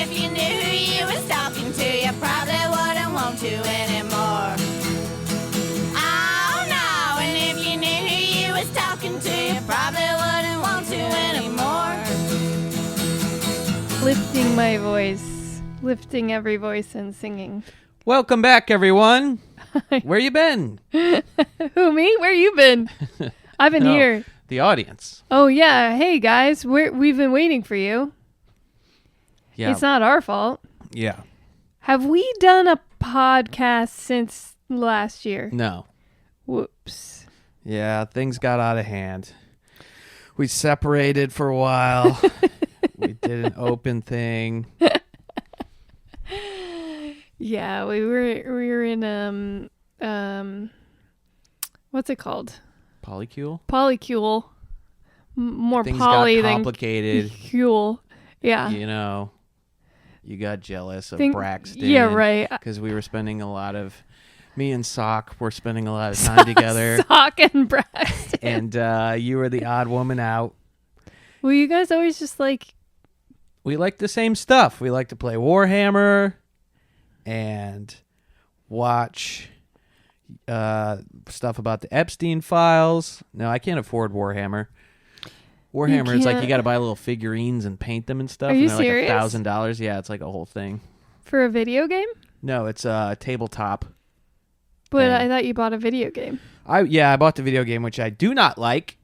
if you knew who you was talking to, you probably wouldn't want to anymore. Oh no, and if you knew who you was talking to, you probably wouldn't want to anymore. Lifting my voice, lifting every voice and singing. Welcome back, everyone. Where you been? Who, me? Where you been? I've been here. The audience. Oh, yeah. Hey, guys. We've been waiting for you. Yeah. It's not our fault. Yeah. Have we done a podcast since last year? No. Whoops. Yeah, things got out of hand. We separated for a while. We did an open thing. Yeah, we were in what's it called? Polycule? Polycule. More Things poly got than complicated. cule. Yeah. You know, you got jealous of Braxton. Yeah, right. Because we were spending a lot of, me and Sock were spending a lot of time together. Sock and Braxton. And you were the odd woman out. Well, you guys always just We like the same stuff. We like to play Warhammer and watch stuff about the Epstein Files. No, I can't afford Warhammer. Warhammer is like you got to buy little figurines and paint them and stuff. Are you and serious? Like $1,000. Yeah, it's like a whole thing. For a video game? No, it's a tabletop. But thing. I thought you bought a video game. I bought the video game, which I do not like.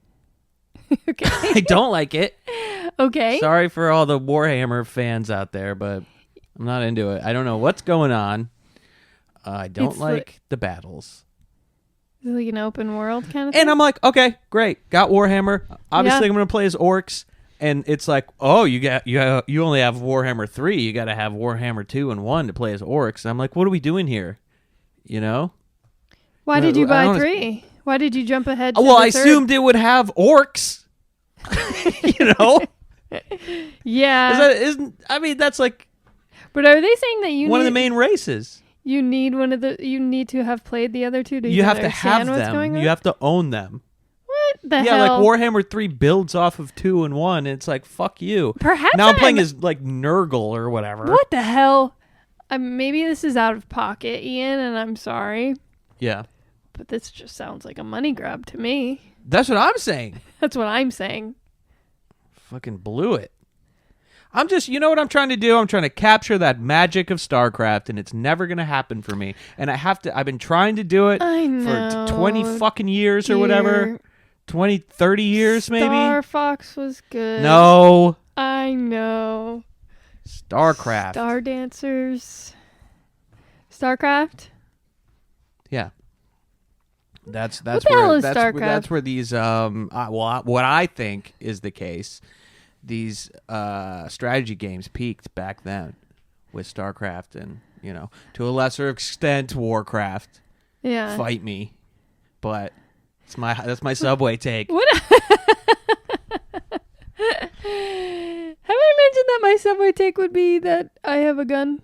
Okay. I don't like it. Okay. Sorry for all the Warhammer fans out there, but I'm not into it. I don't know what's going on. I don't It's like the battles. Is it like an open world kind of thing? And I'm like, okay, great. Got Warhammer. Obviously, I'm going to play as orcs. And it's like, oh, you only have Warhammer 3. You got to have Warhammer 2 and 1 to play as orcs. And I'm like, what are we doing here? You know? Why did you buy 3? Why did you jump ahead to well, the I third? assumed it would have orcs. You know? Yeah. That's like But are they saying that you one need of the main races. You need you need to have played the other two to You have to understand have what's them. going on? You have to own them. What the Yeah, hell? like Warhammer 3 builds off of 2 and 1. And it's like, fuck you. Perhaps now I'm playing as like Nurgle or whatever. What the hell? Maybe this is out of pocket, Ian, and I'm sorry. Yeah. But this just sounds like a money grab to me. That's what I'm saying. That's what I'm saying. Fucking blew it. You know what I'm trying to do? I'm trying to capture that magic of StarCraft, and it's never going to happen for me. And I've been trying to do it for 20 fucking years or whatever. 20, 30 years maybe? Star Fox was good. No. I know. StarCraft. Star Dancers. StarCraft? Yeah. That's What the hell is that's StarCraft? That's where these what I think is the case. These strategy games peaked back then with StarCraft and, to a lesser extent Warcraft. Yeah. Fight me. But that's my Subway take. What? Have I mentioned that my Subway take would be that I have a gun?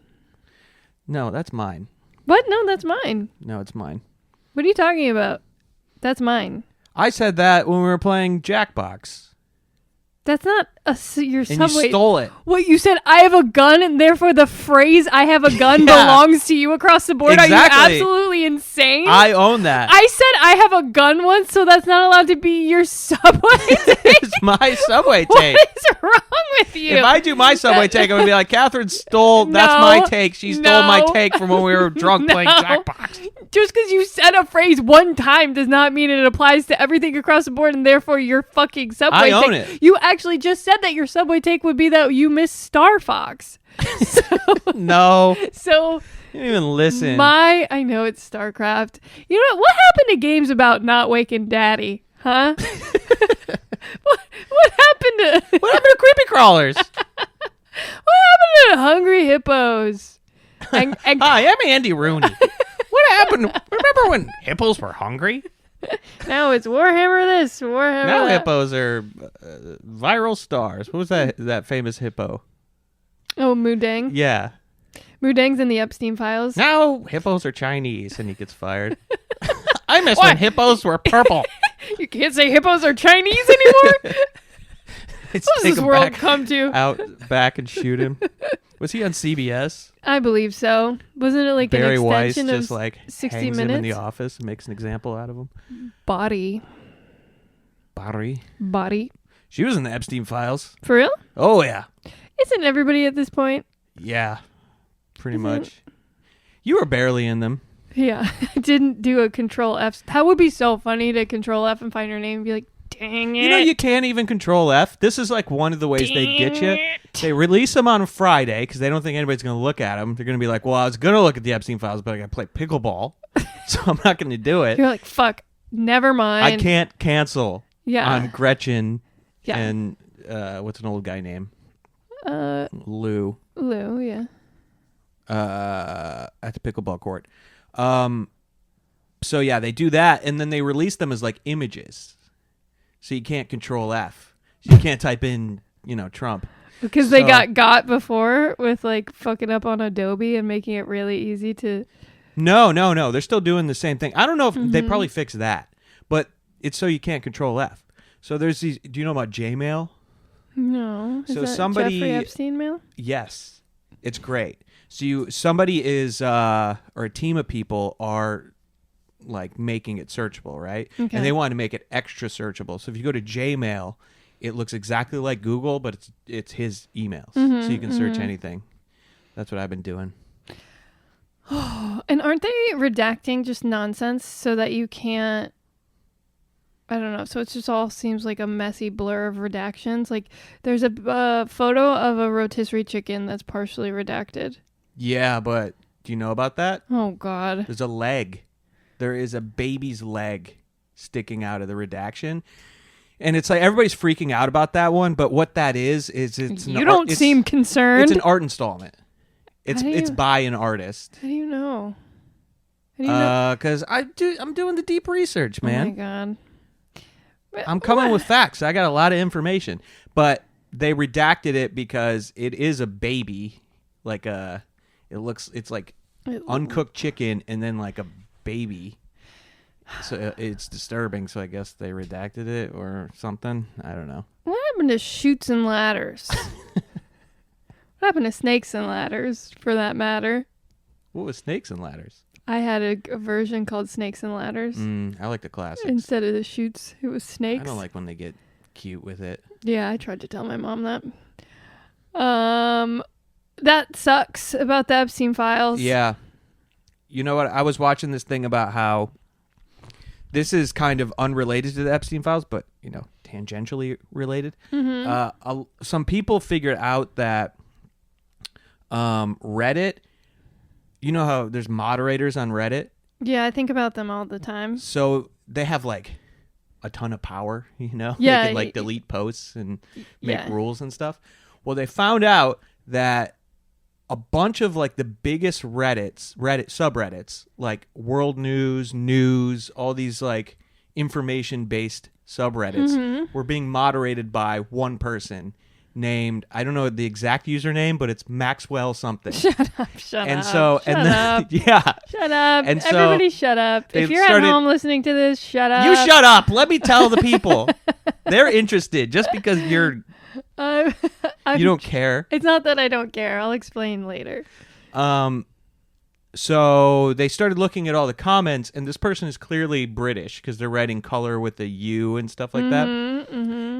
No, that's mine. What? No, that's mine. No, it's mine. What are you talking about? That's mine. I said that when we were playing Jackbox. That's not your And Subway. you stole it. What, you said I have a gun and therefore the phrase I have a gun Yeah. belongs to you across the board? Exactly. Are you absolutely insane? I own that. I said I have a gun once, so that's not allowed to be your Subway take. It's my Subway What take. is wrong with you? If I do my Subway take, I'm going to be like, Catherine stole, that's No, my take. She stole my no, take from when we were drunk playing no. Jackbox. Just because you said a phrase one time does not mean it applies to everything across the board, and therefore your fucking Subway I take. own it. You actually just said that your Subway take would be that you miss Star Fox. No. So You didn't even listen. I know it's StarCraft. You know what happened to games about not waking daddy? Huh? what happened to What happened to Creepy Crawlers? what happened to Hungry Hippos? And Hi, I'm Andy Rooney. What happened? Remember when hippos were hungry? now it's Warhammer this, Warhammer Now that. hippos are viral stars. What was that famous hippo? Oh, Mudang. Yeah. Mudang's in the Epstein Files. Now hippos are Chinese, and he gets fired. I miss when hippos were purple. You can't say hippos are Chinese anymore? Let's What does take this him world back come to? out back and shoot him Was he on CBS? I believe so. Wasn't it like Barry an Weiss extension just of like 60 hangs minutes? him in the office and makes an example out of him. Body. She was in the Epstein Files. For real? Oh yeah. Isn't everybody at this point? Yeah, pretty much. You were barely in them. Yeah, I didn't do a Control F. That would be so funny to Control F and find your name and be like, dang it. You know, you can't even Control F. This is like one of the ways they get you. They release them on Friday because they don't think anybody's going to look at them. They're going to be like, well, I was going to look at the Epstein Files, but I got to play pickleball, so I'm not going to do it. You're like, fuck, never mind. I can't cancel on Gretchen Yeah. and what's an old guy name? Lou. Lou, yeah. At the pickleball court. So yeah, they do that, and then they release them as like images. So you can't Control F. So you can't type in, Trump. Because they got before with like fucking up on Adobe and making it really easy to... No. They're still doing the same thing. I don't know if they probably fixed that, but it's so you can't Control F. So there's these... Do you know about Gmail? No. Is So that somebody... Jeffrey Epstein mail? Yes. It's great. So somebody is, or a team of people are like making it searchable, right? Okay. And they want to make it extra searchable. So if you go to Gmail, it looks exactly like Google, but it's his emails. So you can search anything. That's what I've been doing. And aren't they redacting just nonsense so that you can't... I don't know. So it just all seems like a messy blur of redactions. Like there's a photo of a rotisserie chicken that's partially redacted. Yeah, but do you know about that? Oh, God. There's a leg. There is a baby's leg sticking out of the redaction. And it's like everybody's freaking out about that one, but what that is it's you don't seem concerned. It's an art installment. It's by an artist. How do you know? How do you know? Because I'm doing the deep research, man. Oh my God. I'm coming with facts. I got a lot of information, but they redacted it because it is a baby, like it's like uncooked chicken and then like a baby. So it's disturbing. So I guess they redacted it or something. I don't know. What happened to Chutes and Ladders? What happened to Snakes and Ladders, for that matter? What was Snakes and Ladders? I had a version called Snakes and Ladders. I like the classics. Instead of the Chutes, it was snakes. I don't like when they get cute with it. Yeah, I tried to tell my mom that. That sucks about the Epstein Files. Yeah. You know what? I was watching this thing about how this is kind of unrelated to the Epstein Files, but, tangentially related. Some people figured out that Reddit, you know how there's moderators on Reddit? Yeah, I think about them all the time. So they have like a ton of power, Yeah. They can like delete posts and make rules and stuff. Well, they found out that a bunch of like the biggest Reddit subreddits, like world news, all these like information-based subreddits were being moderated by one person named, I don't know the exact username, but it's Maxwell something. Shut up. Yeah. Shut up. And so everybody shut up. If you're at home listening to this, shut up. You shut up. Let me tell the people. They're interested just because you don't care. It's not that I don't care. I'll explain later. So they started looking at all the comments, and this person is clearly British because they're writing color with a U and stuff like that.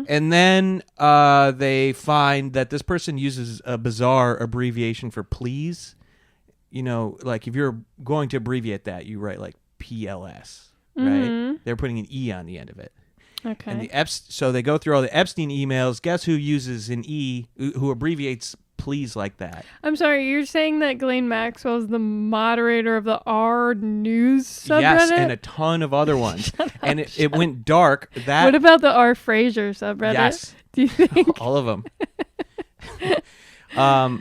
And then they find that this person uses a bizarre abbreviation for please. Like if you're going to abbreviate that, you write like PLS, right? They're putting an E on the end of it. Okay. And so they go through all the Epstein emails. Guess who uses an E, who abbreviates please like that? I'm sorry, you're saying that Ghislaine Maxwell is the moderator of the R News subreddit? Yes, and a ton of other ones. And it went dark. What about the R Fraser subreddit? Yes. Do you think? All of them.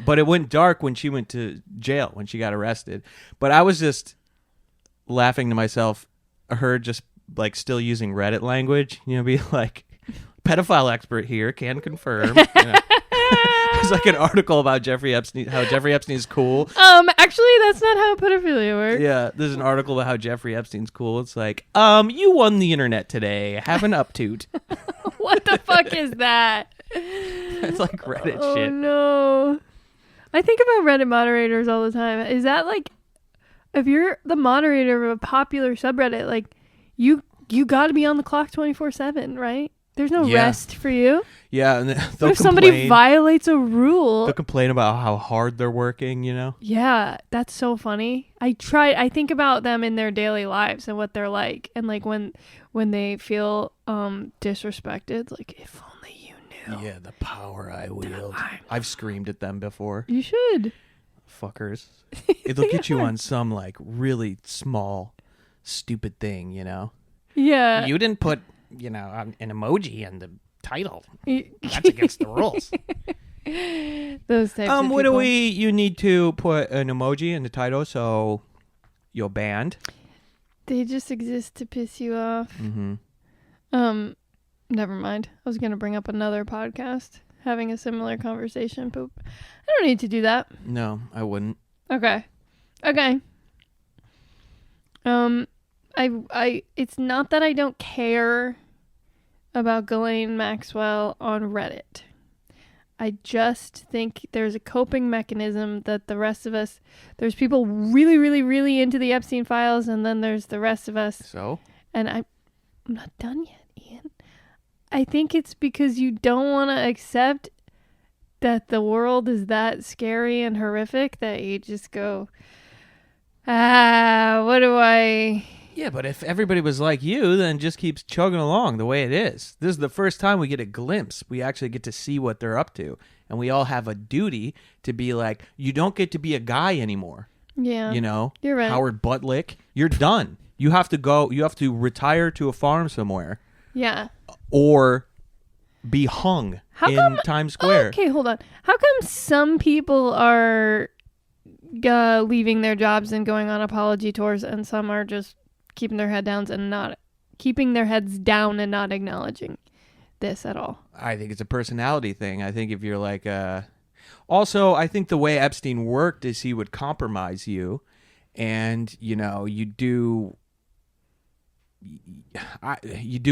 But it went dark when she went to jail, when she got arrested. But I was just laughing to myself, her just like still using Reddit language, be like, pedophile expert here, can confirm. There's like an article about Jeffrey Epstein, how Jeffrey Epstein is cool. Actually, that's not how pedophilia works. Yeah, there's an article about how Jeffrey Epstein's cool. It's like, you won the internet today. Have an uptoot. What the fuck is that? It's like Reddit Oh, shit. No. I think about Reddit moderators all the time. Is that like, if you're the moderator of a popular subreddit, like you got to be on the clock 24/7, right? There's no rest for you. Yeah, and what if somebody violates a rule? They'll complain about how hard they're working, you know? Yeah, that's so funny. I think about them in their daily lives and what they're like, and like when they feel disrespected, like if only you knew. Yeah, the power I wield. I've screamed at them before. You should. Fuckers. It'll get you on some like really small, stupid thing, you know? Yeah. You didn't put, an emoji in the title. That's against the rules. Those types of people. You need to put an emoji in the title so you're banned. They just exist to piss you off. Mm-hmm. Never mind. I was going to bring up another podcast having a similar conversation, but I don't need to do that. No, I wouldn't. Okay. It's not that I don't care about Ghislaine Maxwell on Reddit. I just think there's a coping mechanism that the rest of us, there's people really, really, really into the Epstein Files, and then there's the rest of us. So? And I'm not done yet, Ian. I think it's because you don't want to accept that the world is that scary and horrific that you just go, what do I... Yeah, but if everybody was like you, then just keeps chugging along the way it is. This is the first time we get a glimpse. We actually get to see what they're up to. And we all have a duty to be like, you don't get to be a guy anymore. Yeah. You're right. Howard Buttlick, you're done. You have to go, you have to retire to a farm somewhere. Yeah. Or be hung in Times Square. Okay, hold on. How come some people are leaving their jobs and going on apology tours, and some are just keeping their heads down and not acknowledging this at all? I think it's a personality thing. I think if you're like also, I think the way Epstein worked is he would compromise you, and you do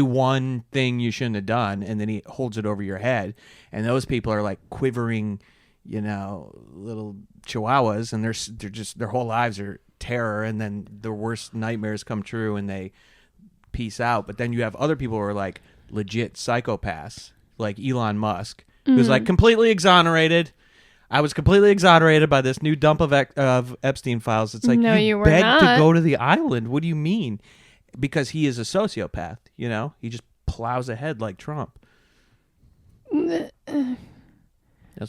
one thing you shouldn't have done, and then he holds it over your head, and those people are like quivering, little chihuahuas, and they're just their whole lives are terror, and then the worst nightmares come true and they peace out. But then you have other people who are like legit psychopaths, like Elon Musk, who's like completely exonerated. I was completely exonerated by this new dump of Epstein Files. It's like, no, you were begged not to go to the island. What do you mean? Because he is a sociopath, he just plows ahead like Trump. That's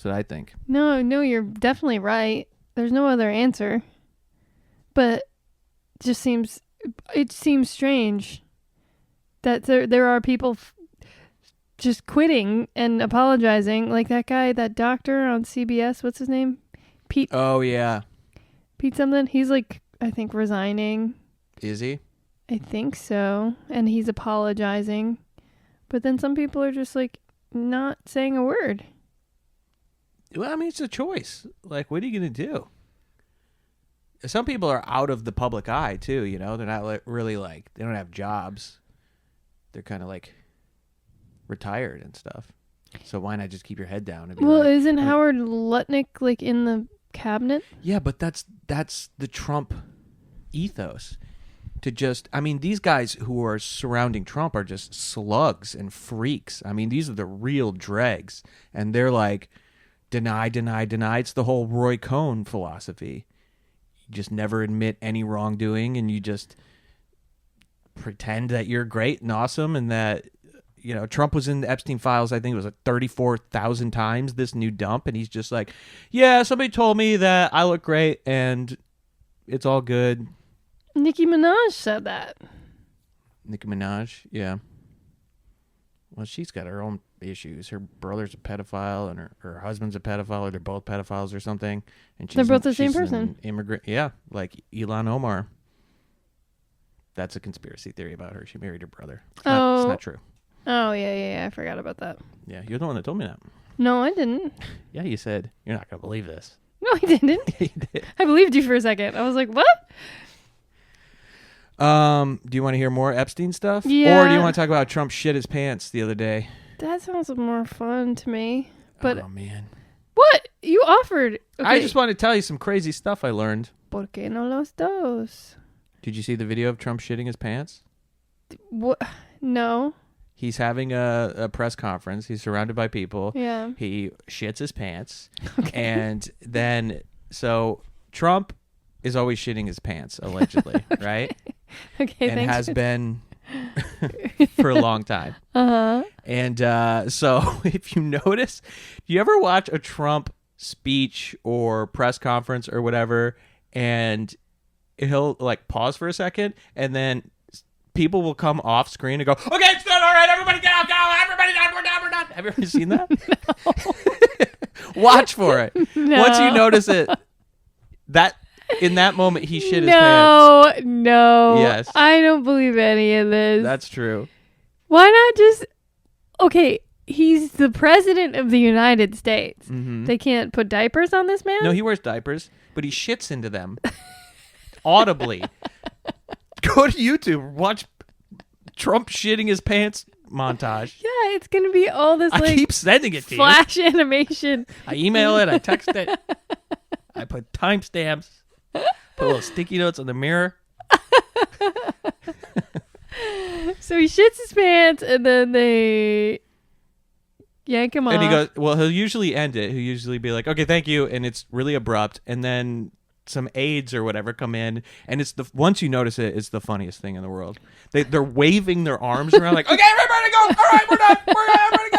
what I think. No, you're definitely right. There's no other answer. But it seems strange that there are people just quitting and apologizing, like that guy, that doctor on CBS. What's his name? Pete. Oh yeah. Pete something. He's like, I think, resigning. Is he? I think so, and he's apologizing. But then some people are just like not saying a word. Well, I mean, it's a choice. Like, what are you going to do? Some people are out of the public eye, too, They're not really they don't have jobs. They're kind of like retired and stuff. So why not just keep your head down? And be isn't Howard Lutnick like in the cabinet? Yeah, but that's the Trump ethos. These guys who are surrounding Trump are just slugs and freaks. I mean, these are the real dregs. And they're like, deny, deny, deny. It's the whole Roy Cohn philosophy. You just never admit any wrongdoing, and you just pretend that you're great and awesome, and that, Trump was in the Epstein Files, I think it was like 34,000 times, this new dump, and he's just like, yeah, somebody told me that I look great, and it's all good. Nicki Minaj said that. Nicki Minaj, yeah. Well, she's got her own issues. Her brother's a pedophile, and her husband's a pedophile, or they're both pedophiles or something. And they're both the same person. Immigrant, yeah, like Ilhan Omar. That's a conspiracy theory about her. She married her brother. It's not true. Oh, yeah. I forgot about that. Yeah, you're the one that told me that. No, I didn't. Yeah, you said, you're not going to believe this. No, I didn't. Yeah, you did. I believed you for a second. I was like, what? Do you want to hear more Epstein stuff? Yeah. Or do you want to talk about Trump shit his pants the other day? That sounds more fun to me. But oh, man. What? You offered. Okay. I just want to tell you some crazy stuff I learned. ¿Por qué no los dos? Did you see the video of Trump shitting his pants? What? No. He's having a press conference. He's surrounded by people. Yeah. He shits his pants. Okay. And then, so Trump is always shitting his pants, allegedly, right? Okay, and thanks. has been for a long time. Uh-huh. And so if you notice, do you ever watch a Trump speech or press conference or whatever, and he'll like pause for a second, and then people will come off screen and go, okay, it's done, all right, everybody get out, everybody done, we're done. Have you ever seen that? Watch for it. No. Once you notice it, that in that moment he shit his pants. No. Yes. I don't believe any of this. That's true. Why not just... Okay, he's the president of the United States. Mm-hmm. They can't put diapers on this man? No, he wears diapers, but he shits into them audibly. Go to YouTube, watch Trump shitting his pants montage. Yeah, it's going to be all this I keep sending it to you. flash animation. I email it, I text it. I put timestamps, put little sticky notes on the mirror. So he shits his pants and then they yank him off. And he goes, well, he'll usually end it. He'll usually be like, okay, thank you. And it's really abrupt. And then some aides or whatever come in. And it's once you notice it, it's the funniest thing in the world. They're waving their arms around like, okay, everybody go. All right, we're done. Everybody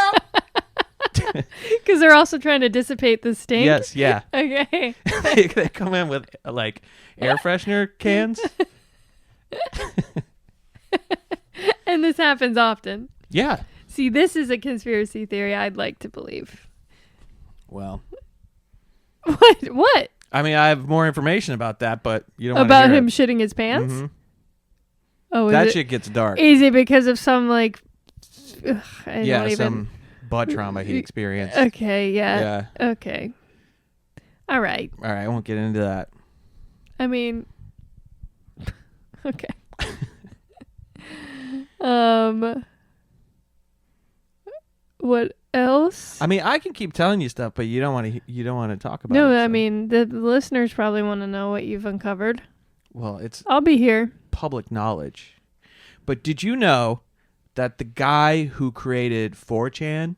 go. Because they're also trying to dissipate the stink. Yes, yeah. Okay. They come in with like air freshener cans. And this happens often. Yeah. See, this is a conspiracy theory I'd like to believe. Well. What? I mean, I have more information about that, but you don't want About to hear him it. shitting his pants? Mm-hmm. Oh, that is shit gets dark. Is it because of some like... I Yeah, don't even... some butt trauma he experienced. Okay, yeah. Yeah. Okay. All right. All right, I won't get into that. I mean... Okay. What else? I mean, I can keep telling you stuff, but you don't want to talk about it. No, so. I mean, the listeners probably want to know what you've uncovered. Well, it's I'll be here. public knowledge. But did you know that the guy who created 4chan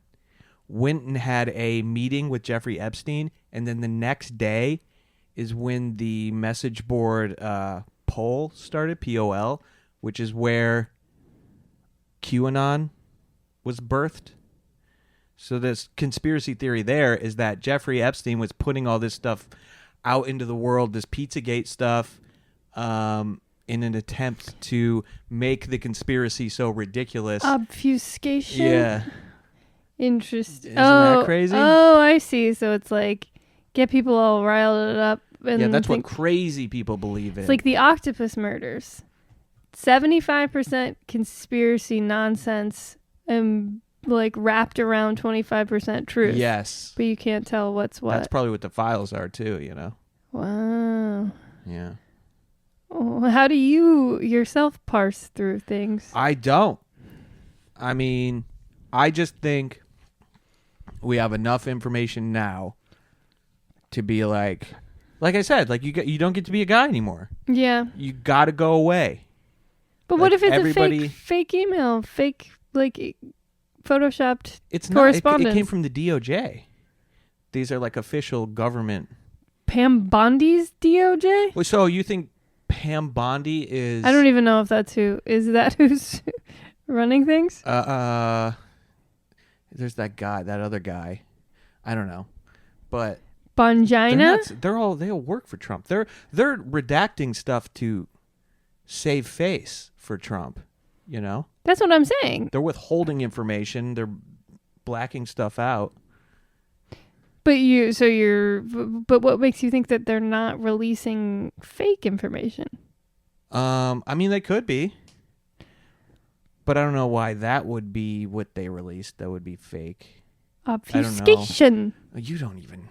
went and had a meeting with Jeffrey Epstein, and then the next day is when the message board poll started, POL, which is where QAnon was birthed. So this conspiracy theory there is that Jeffrey Epstein was putting all this stuff out into the world, this Pizzagate stuff, in an attempt to make the conspiracy so ridiculous. Obfuscation? Yeah. Interesting. Isn't that crazy? Oh, I see. So it's like get people all riled up. And Yeah, that's what crazy people believe in. It's like the octopus murders. 75% conspiracy nonsense and like wrapped around 25% truth. Yes. But you can't tell what's what. That's probably what the files are too, you know? Wow. Yeah. Oh, how do you yourself parse through things? I don't. I mean, I just think we have enough information now to be like I said, like you don't get to be a guy anymore. Yeah. You got to go away. But what Like, if it's everybody- a fake email, fake like photoshopped It's not. correspondence? It came from the DOJ. These are like official government. Pam Bondi's DOJ? Well, so you think Pam Bondi is? I don't even know if that's who. Is that who's running things? There's that guy, that other guy. I don't know, but Bongina? they all work for Trump. They're redacting stuff to save face for Trump. You know, That's what I'm saying. they're withholding information. They're blacking stuff out. But what makes you think that they're not releasing fake information? I mean, they could be, but I don't know why that would be what they released. That would be fake. Obfuscation. You don't even.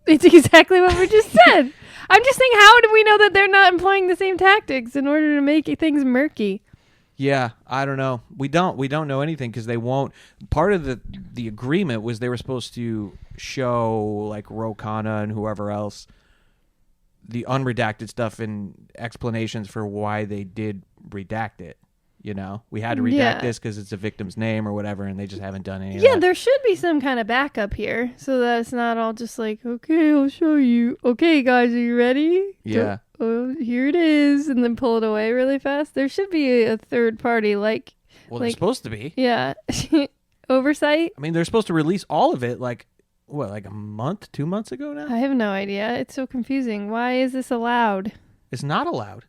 It's exactly what we just said. I'm just saying, how do we know that they're not employing the same tactics in order to make things murky? Yeah, I don't know. We don't know anything because they won't. Part of the agreement was they were supposed to show like Ro Khanna and whoever else the unredacted stuff and explanations for why they did redact it. You know, we had to redact this because it's a victim's name or whatever, and they just haven't done any of that. Yeah, there should be some kind of backup here so that it's not all just like, okay, I'll show you. Okay, guys, are you ready? Yeah. Oh, here it is, and then pull it away really fast. There should be a third party, like... Well, they're supposed to be. Yeah. Oversight? I mean, they're supposed to release all of it, like, what, like a month, 2 months ago now? I have no idea. It's so confusing. Why is this allowed? It's not allowed.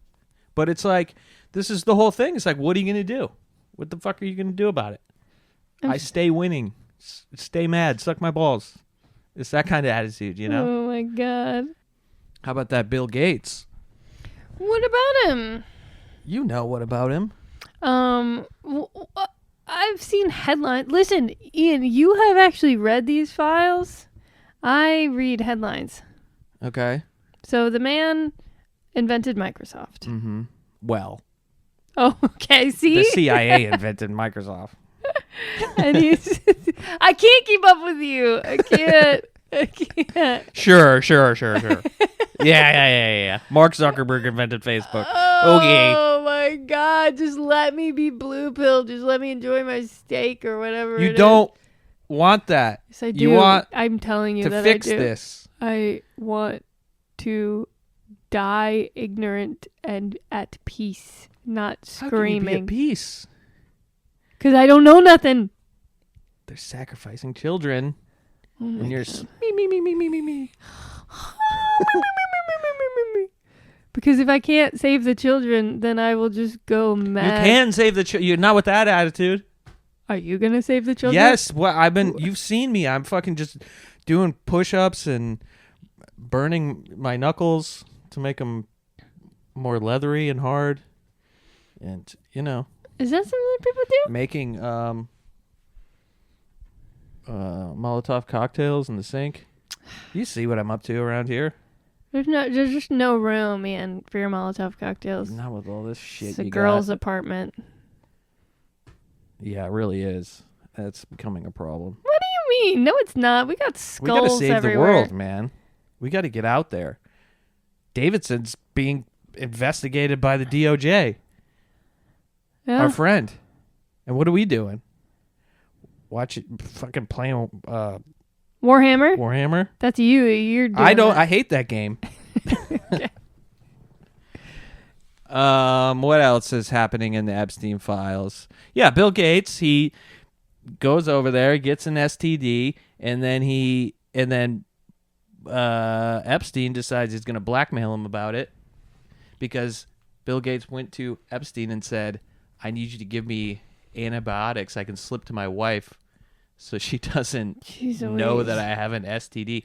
But it's like... This is the whole thing. It's like, what are you going to do? What the fuck are you going to do about it? I stay winning. Stay mad. Suck my balls. It's that kind of attitude, you know? Oh, my God. How about that Bill Gates? What about him? You know what about him. I've seen headlines. Listen, Ian, you have actually read these files. I read headlines. Okay. So the man invented Microsoft. Mm-hmm. Well... Oh, okay. See? The CIA invented Microsoft. And I can't keep up with you. I can't. Sure. Yeah. Mark Zuckerberg invented Facebook. Oh my God. Just let me be blue pill. Just let me enjoy my steak or whatever. You don't want that. Yes, I do. You want I'm telling you to that fix I do. this. I want to die ignorant and at peace. Not screaming. How can you be at peace? Because I don't know nothing. They're sacrificing children. Oh and you're me. Because if I can't save the children, then I will just go mad. You can save the children. You're not with that attitude. Are you going to save the children? Yes. Well, you've seen me. I'm fucking just doing push-ups and burning my knuckles to make them more leathery and hard. And, you know. Is that something that people do? Making Molotov cocktails in the sink. You see what I'm up to around here? There's just no room, man, for your Molotov cocktails. Not with all this shit It's a you girl's got. apartment. Yeah, it really is. That's becoming a problem. What do you mean? No, it's not. We got skulls We gotta save everywhere. the world, man. We gotta get out there. Davidson's being investigated by the DOJ. Yeah. Our friend. And what are we doing? Watch it, fucking playing Warhammer? Warhammer? That's you. You're doing I that. hate that game. Okay. What else is happening in the Epstein Files? Yeah, Bill Gates, he goes over there, gets an STD, and then Epstein decides he's going to blackmail him about it because Bill Gates went to Epstein and said, I need you to give me antibiotics I can slip to my wife so she doesn't know that I have an STD.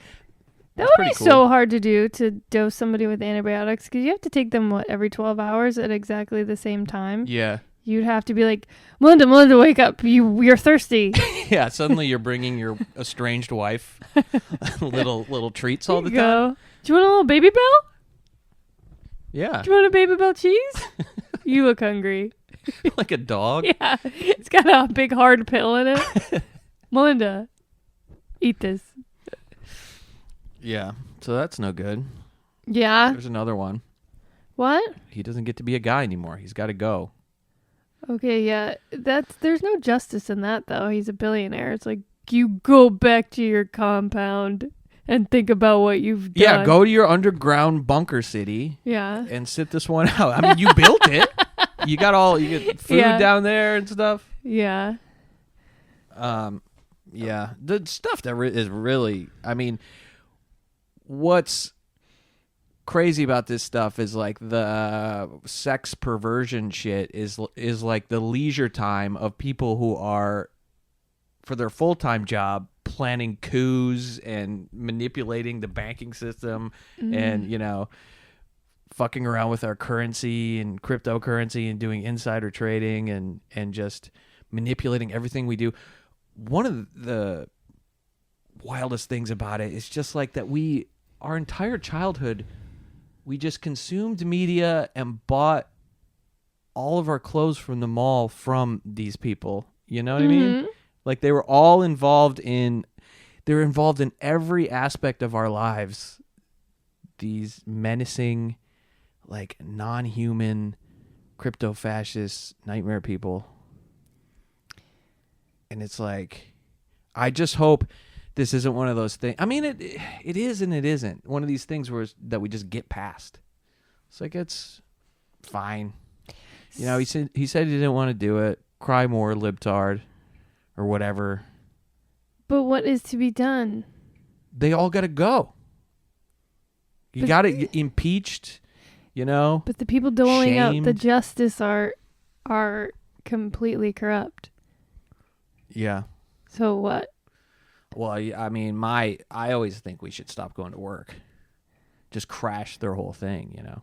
That would be so hard to do, to dose somebody with antibiotics, because you have to take them, every 12 hours at exactly the same time? Yeah. You'd have to be like, Melinda, wake up. You're thirsty. Yeah, suddenly you're bringing your estranged wife little treats all the time. Go. Do you want a little Baby Bell? Yeah. Do you want a Baby Bell cheese? You look hungry. Like a dog? Yeah. It's got a big hard pill in it. Melinda, eat this. Yeah. So that's no good. Yeah. There's another one. What? He doesn't get to be a guy anymore. He's got to go. Okay, yeah. There's no justice in that, though. He's a billionaire. It's like, you go back to your compound and think about what you've done. Yeah, go to your underground bunker city. Yeah. And sit this one out. I mean, you built it. You get food down there and stuff. Yeah. Yeah. The stuff that is really, I mean, what's crazy about this stuff is like the sex perversion shit is like the leisure time of people who are, for their full-time job, planning coups and manipulating the banking system and, you know, fucking around with our currency and cryptocurrency and doing insider trading and just manipulating everything we do. One of the wildest things about it is just like that our entire childhood, we just consumed media and bought all of our clothes from the mall from these people. You know what I mean? Like they were all involved in every aspect of our lives. These menacing, like non-human, crypto-fascist nightmare people. And it's like, I just hope this isn't one of those things. I mean, it is and it isn't. One of these things that we just get past. It's like, it's fine. You know, he said he didn't want to do it. Cry more, libtard, or whatever. But what is to be done? They all got to go. You got to impeached, you know. But the people doling out shamed. the justice are completely corrupt. Yeah. So what? Well, I mean, I always think we should stop going to work. Just crash their whole thing, you know.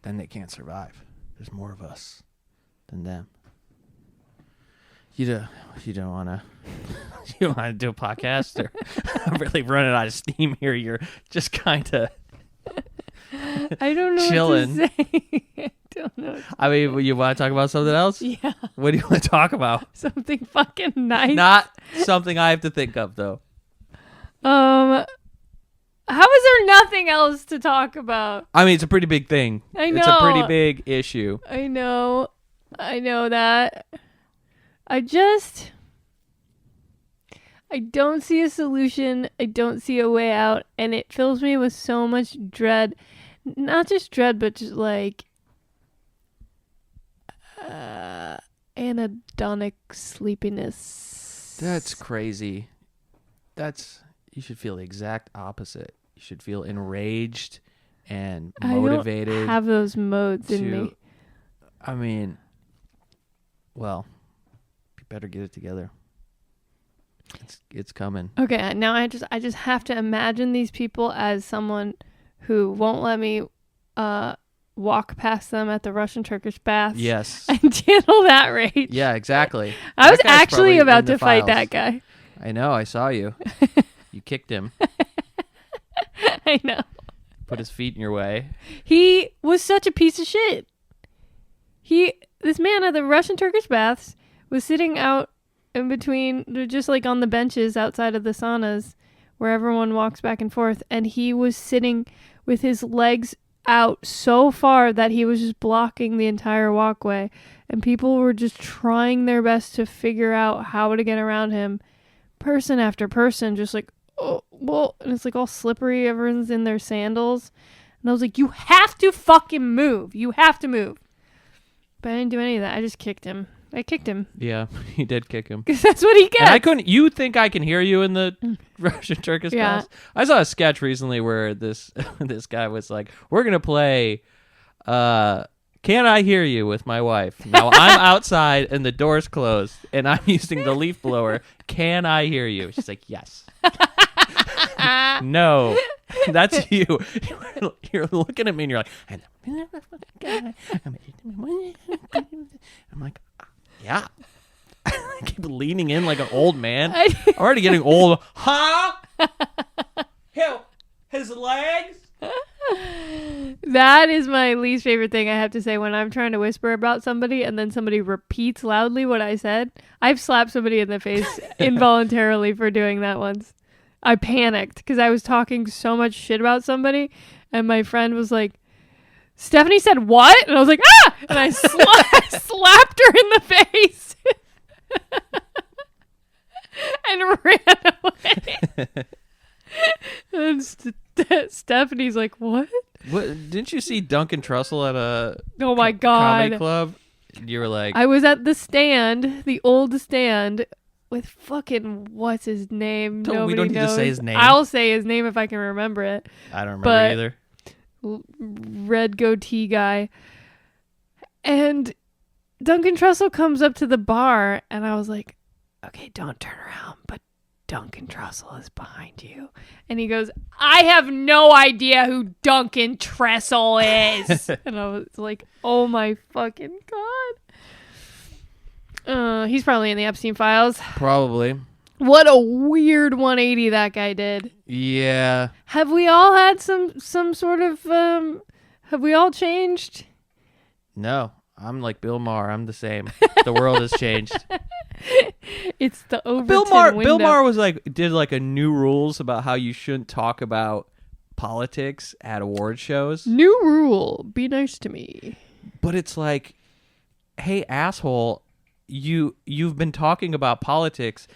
Then they can't survive. There's more of us than them. You don't want to do a podcast? Or I'm really running out of steam here. You're just kind of I don't know chilling. what to say. I don't know. I mean, you want to talk about something else? Yeah. What do you want to talk about? Something fucking nice. Not something I have to think of, though. How is there nothing else to talk about? I mean, it's a pretty big thing. I know. It's a pretty big issue. I know that. I don't see a solution. I don't see a way out. And it fills me with so much dread. Not just dread, but just like anhedonic sleepiness. That's crazy. You should feel the exact opposite. You should feel enraged and motivated. I don't have those modes in me. I mean, well, you better get it together. It's coming. Okay, now I just have to imagine these people as someone who won't let me walk past them at the Russian Turkish baths. Yes. And channel that rage. Yeah, exactly. I was actually about to fight that guy. I know, I saw you. You kicked him. I know. Put his feet in your way. He was such a piece of shit. This man at the Russian Turkish baths was sitting out in between, just like on the benches outside of the saunas where everyone walks back and forth, and he was sitting with his legs out so far that he was just blocking the entire walkway, and people were just trying their best to figure out how to get around him, person after person, just like, oh, well, and it's like all slippery, everyone's in their sandals, and I was like, you have to fucking move, you have to move. But I didn't do any of that. I just kicked him. I kicked him. Yeah, you did kick him. Because that's what he gets. And I couldn't. You think I can hear you in the Russian Turkish Yeah. baths? I saw a sketch recently where this guy was like, "We're gonna play, Can I Hear You with my wife." Now I'm outside and the door's closed, and I'm using the leaf blower. Can I hear you? She's like, "Yes." No, that's you. You're looking at me and you're like, I'm like, yeah. I keep leaning in like an old man. I'm already getting old. Huh? His legs? That is my least favorite thing I have to say when I'm trying to whisper about somebody and then somebody repeats loudly what I said. I've slapped somebody in the face involuntarily for doing that once. I panicked because I was talking so much shit about somebody, and my friend was like, "Stephanie said what?" And I was like, "Ah!" And I slapped her in the face and ran away. And Stephanie's like, "What? What? Didn't you see Duncan Trussell at a Oh my God. comedy club? You were like, I was at the stand, the old stand, with fucking what's his name? We Nobody don't need to knows. say his name. I'll say his name if I can remember it. I don't remember but- either. Red goatee guy. And Duncan Trussell comes up to the bar, and I was like, "Okay, don't turn around, but Duncan Trussell is behind you." And he goes, "I have no idea who Duncan Trussell is." And I was like, oh my fucking God. He's probably in the Epstein Files. Probably. What a weird 180 that guy did. Yeah. Have we all had some sort of have we all changed? No. I'm like Bill Maher. I'm the same. The world has changed. It's the Overton Bill window. Maher did like a new rules about how you shouldn't talk about politics at award shows. New rule: be nice to me. But it's like, hey, asshole, you've been talking about politics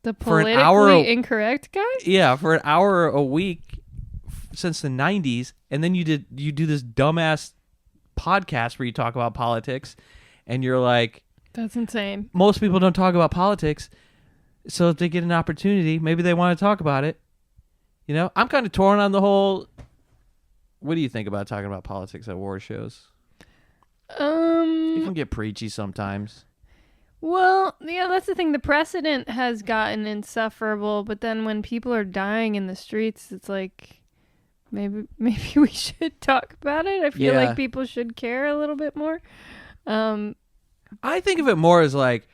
The for an politically hour. incorrect guy. Yeah, for an hour a week since the 90s, and then you do this dumbass podcast where you talk about politics, and you're like, That's insane. most people don't talk about politics, so if they get an opportunity, maybe they want to talk about it. You know, I'm kind of torn on the whole. What do you think about talking about politics at award shows? You can get preachy sometimes. Well, yeah, that's the thing. The precedent has gotten insufferable, but then when people are dying in the streets, it's like maybe we should talk about it. I feel like people should care a little bit more. I think of it more as like,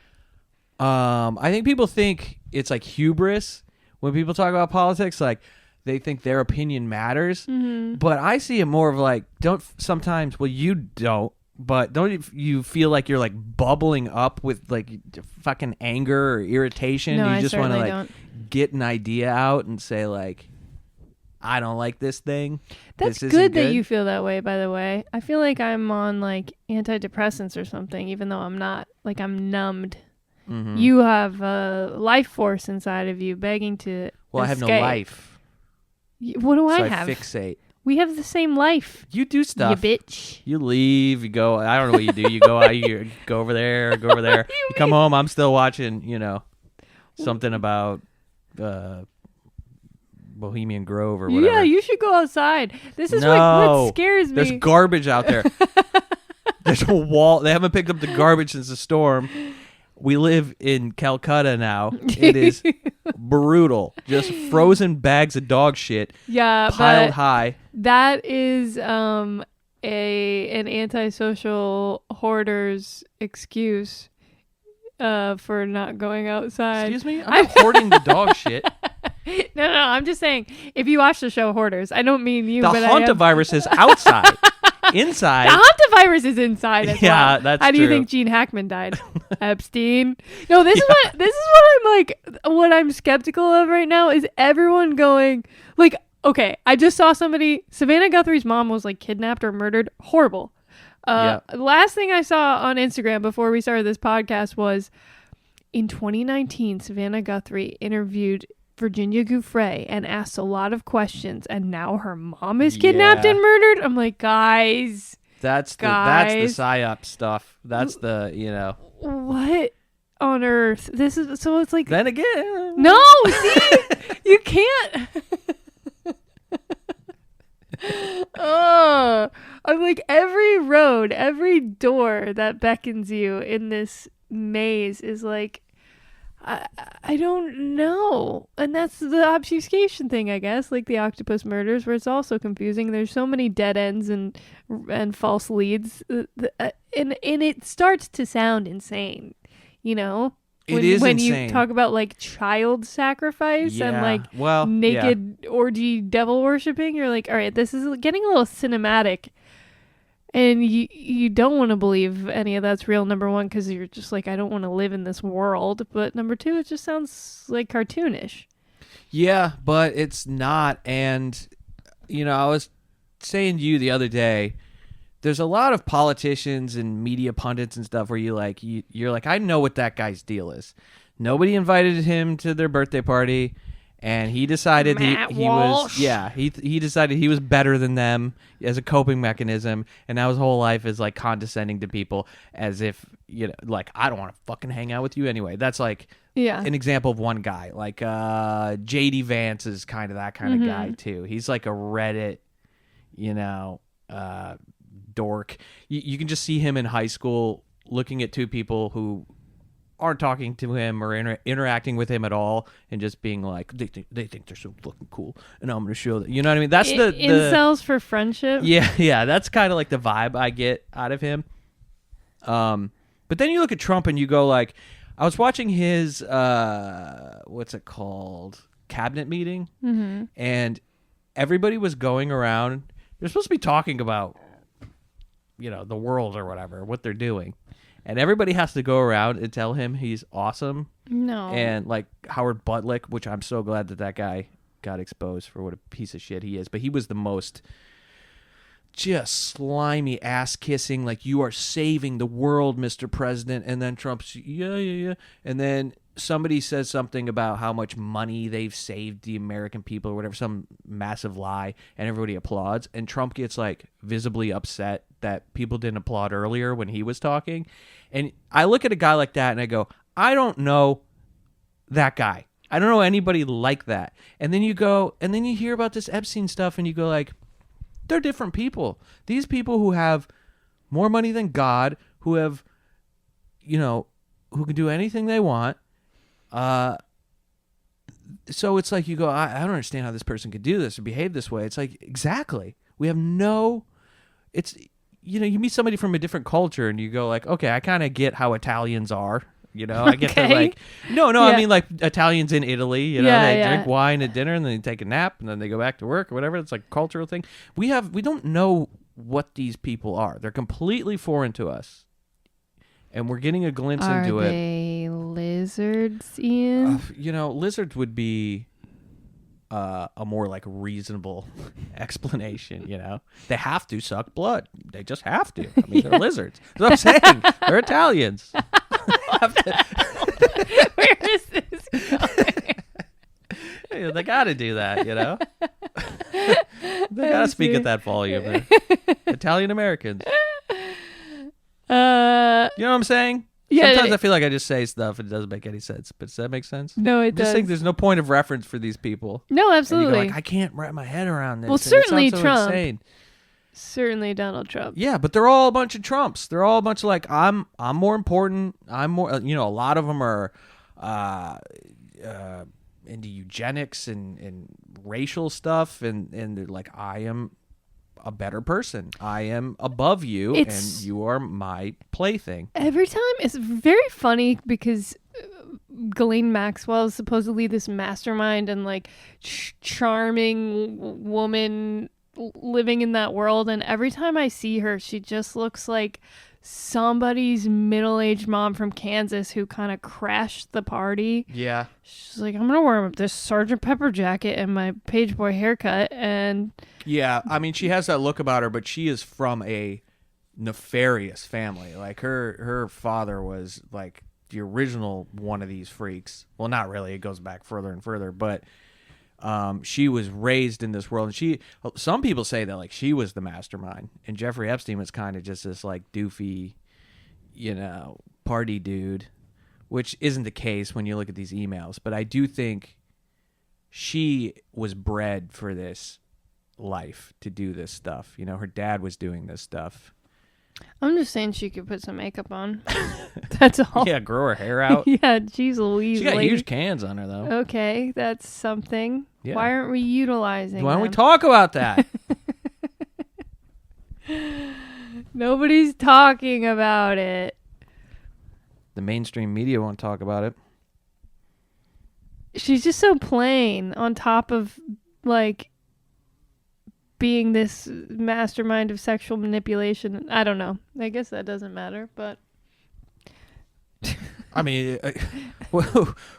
I think people think it's like hubris when people talk about politics, like they think their opinion matters. Mm-hmm. But I see it more of like, you don't, but don't you feel like you're like bubbling up with like fucking anger or irritation? No, You I just want to certainly like don't. get an idea out and say like, I don't like this thing. That's This isn't good that you feel that way, by the way. I feel like I'm on like antidepressants or something, even though I'm not. Like I'm numbed. Mm-hmm. You have a life force inside of you begging to Well, I have no escape. life. What do So I have? fixate. We have the same life. You do stuff. You bitch. You leave, you go, I don't know what you do. You go out, you go over there. You come home, I'm still watching, something about Bohemian Grove or whatever. Yeah, you should go outside. This is No, what scares me. There's garbage out there. There's a wall. They haven't picked up the garbage since the storm. We live in Calcutta now. It is brutal. Just frozen bags of dog shit Yeah, piled but high. that is an antisocial hoarder's excuse for not going outside. Excuse me? I'm not hoarding the dog shit. No, I'm just saying, if you watch the show Hoarders, I don't mean you, The but I am. hantavirus is outside. Inside. The hantavirus is inside as well. Yeah, that's How do you true. think Gene Hackman died? Epstein. No, this is what I'm like. What I'm skeptical of right now is everyone going like, okay, I just saw somebody. Savannah Guthrie's mom was like kidnapped or murdered. Horrible. Yeah. Last thing I saw on Instagram before we started this podcast was in 2019, Savannah Guthrie interviewed Virginia Gouffre and asked a lot of questions, and now her mom is kidnapped Yeah. and murdered. I'm like, guys, That's the psyop stuff. That's the, what on earth? This is so. It's like Then again. no, see, you can't. Oh, I'm like every road, every door that beckons you in this maze is like, I don't know. And that's the obfuscation thing, I guess, like the octopus murders, where it's also confusing. There's so many dead ends and false leads, and it starts to sound insane, It is when insane. you talk about like child sacrifice and like naked orgy devil worshipping. You're like, all right, this is getting a little cinematic. And you don't want to believe any of that's real, number one, because you're just like, I don't want to live in this world. But number two, it just sounds like cartoonish. Yeah, but it's not. And, I was saying to you the other day, there's a lot of politicians and media pundits and stuff where you're like, I know what that guy's deal is. Nobody invited him to their birthday party. And he decided he decided he was better than them as a coping mechanism, and now his whole life is like condescending to people as if like, I don't want to fucking hang out with you anyway. That's like an example of one guy. Like JD Vance is kind of that kind of guy too. He's like a Reddit, dork. You can just see him in high school looking at two people who aren't talking to him or interacting with him at all, and just being like, they think they're so fucking cool, and I'm going to show that. You know what I mean? That's the incels for friendship. Yeah. That's kind of like the vibe I get out of him. But then you look at Trump and you go like, I was watching his what's it called, cabinet meeting, and everybody was going around. They're supposed to be talking about the world or whatever, what they're doing. And everybody has to go around and tell him he's awesome. No. And like Howard Butlick, which I'm so glad that guy got exposed for what a piece of shit he is. But he was the most just slimy ass kissing, like, you are saving the world, Mr. President. And then Trump's, yeah. And then somebody says something about how much money they've saved the American people or whatever, some massive lie, and everybody applauds. And Trump gets like visibly upset that people didn't applaud earlier when he was talking. And I look at a guy like that and I go, I don't know that guy. I don't know anybody like that. And then you hear about this Epstein stuff and you go like, they're different people. These people who have more money than God, who have, who can do anything they want. So it's like you go, I don't understand how this person could do this or behave this way. It's like, exactly. We have you meet somebody from a different culture and you go like, okay, I kind of get how Italians are. I get that, like, no, yeah. I mean, like, Italians in Italy, they drink wine at dinner and then they take a nap and then they go back to work or whatever. It's like a cultural thing. We don't know what these people are. They're completely foreign to us. And we're getting a glimpse into it. Are they lizards, Ian? Lizards would be a more, like, reasonable explanation, They have to suck blood. They just have to. I mean, they're lizards. That's what I'm saying. They're Italians. Where is this going? They got to do that, They got to speak at that volume. They're Italian Americans. You know what I'm saying? Yeah. Sometimes I feel like I just say stuff and it doesn't make any sense. But does that make sense? No, it I'm does. just think there's no point of reference for these people. No, absolutely. And you go like, I can't wrap my head around this. Well, certainly it sounds so Trump. insane. Certainly Donald Trump. Yeah, but they're all a bunch of Trumps. They're all a bunch of like, I'm more important. I'm more, a lot of them are into eugenics and racial stuff. And they're like, I am a better person. I am above you and you are my plaything. Every time it's very funny because Ghislaine Maxwell is supposedly this mastermind and like charming woman living in that world, and every time I see her she just looks like somebody's middle-aged mom from Kansas who kind of crashed the party. Yeah, she's like, I'm gonna wear this Sergeant Pepper jacket and my page boy haircut. And yeah, I mean, she has that look about her, but she is from a nefarious family. Like her father was like the original one of these freaks. Well, not really, it goes back further and further, but she was raised in this world, and some people say that like she was the mastermind, and Jeffrey Epstein was kind of just this like doofy, party dude, which isn't the case when you look at these emails. But I do think she was bred for this life to do this stuff. Her dad was doing this stuff. I'm just saying she could put some makeup on. That's all. Yeah, grow her hair out. Yeah, geez Louise. She got huge cans on her, though. Okay, that's something. Yeah. Why aren't we utilizing Why don't we them? talk about that? Nobody's talking about it. The mainstream media won't talk about it. She's just so plain on top of, like, being this mastermind of sexual manipulation. I don't know. I guess that doesn't matter, but I mean,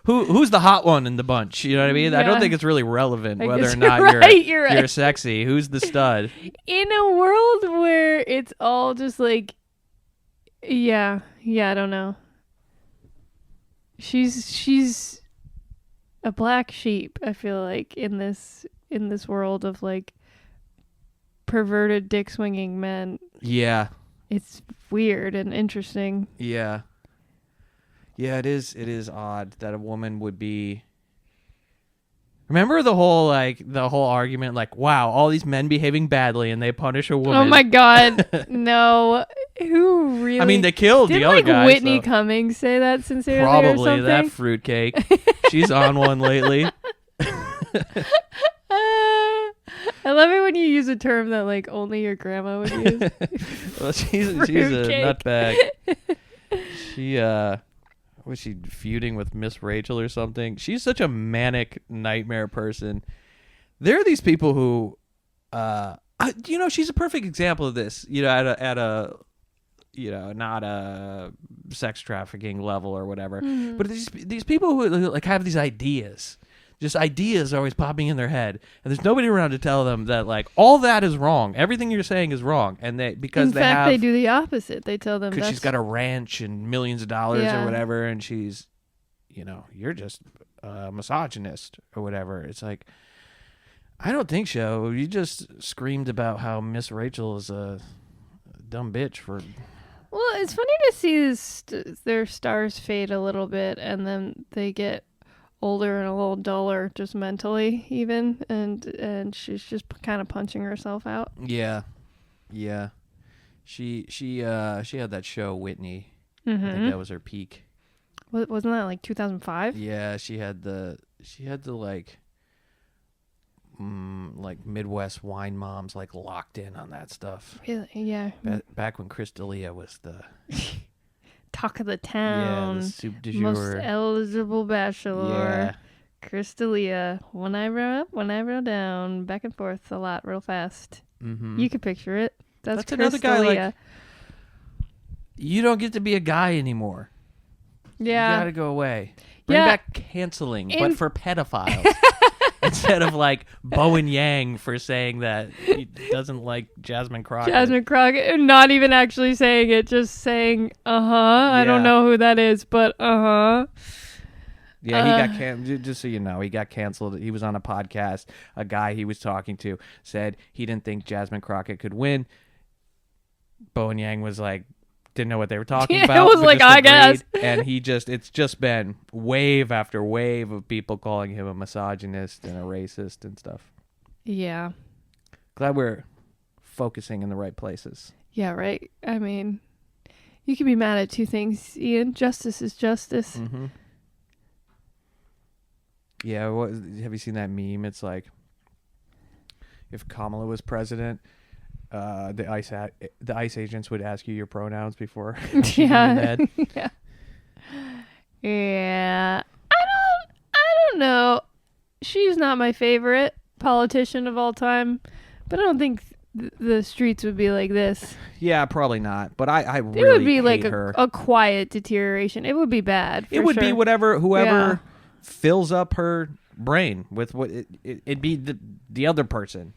who's the hot one in the bunch? You know what I mean? Yeah. I don't think it's really relevant whether or not you're sexy. Who's the stud? In a world where it's all just like, yeah, I don't know. She's a black sheep, I feel like, in this world of like perverted dick swinging men. Yeah. It's weird and interesting. Yeah. Yeah, it is odd that a woman would be. Remember the whole argument, like, wow, all these men behaving badly and they punish a woman. Oh my God. No. Who really? I mean, they killed the other guy. Did Whitney Cummings say that sincerely? Probably, or something? that fruitcake. She's on one lately. I love it when you use a term that like only your grandma would use. Well, she's a nutbag. She was she feuding with Miss Rachel or something? She's such a manic nightmare person. There are these people who She's a perfect example of this. At a not a sex trafficking level or whatever. Mm-hmm. But these people who like have these ideas, just ideas always popping in their head, and there's nobody around to tell them that like all that is wrong. Everything you're saying is wrong, and they they do the opposite. They tell them because she's got a ranch and millions of dollars or whatever, and she's, you're just a misogynist or whatever. It's like, I don't think so. You just screamed about how Miss Rachel is a dumb bitch for. Well, it's funny to see their stars fade a little bit, and then they get older and a little duller, just mentally, even, and she's just kind of punching herself out. Yeah. She had that show Whitney. Mm-hmm. I think that was her peak. Wasn't that like 2005? Yeah, she had the like Midwest wine moms like locked in on that stuff. Really? Yeah. Back when Chris D'Elia was the talk of the town. Yeah, the soup du most jour. eligible bachelor. Yeah. Chris D'Elia. One eyebrow up, one eyebrow down, back and forth a lot, real fast. Mm-hmm. You could picture it. That's Chris another guy. D'Elia. Like, you don't get to be a guy anymore. Yeah. You gotta go away. Bring back canceling, but for pedophiles. Instead of like Bowen Yang for saying that he doesn't like Jasmine Crockett. Jasmine Crockett, not even actually saying it, just saying, I don't know who that is, but Yeah, he got canceled. Just so you know, he got canceled. He was on a podcast. A guy he was talking to said he didn't think Jasmine Crockett could win. Bowen Yang was like, didn't know what they were talking about. It was like, I guess. And it's just been wave after wave of people calling him a misogynist and a racist and stuff. Yeah. Glad we're focusing in the right places. Yeah, right. I mean, you can be mad at two things, Ian. Justice is justice. Mm-hmm. Yeah, have you seen that meme? It's like, if Kamala was president, the ICE agents would ask you your pronouns before shooting you in the head. Yeah. Yeah. I don't know. She's not my favorite politician of all time, but I don't think the streets would be like this. Yeah, probably not. But I really it would be hate like her. a quiet deterioration. It would be bad. It would be whoever Yeah. fills up her brain with what it'd be the other person.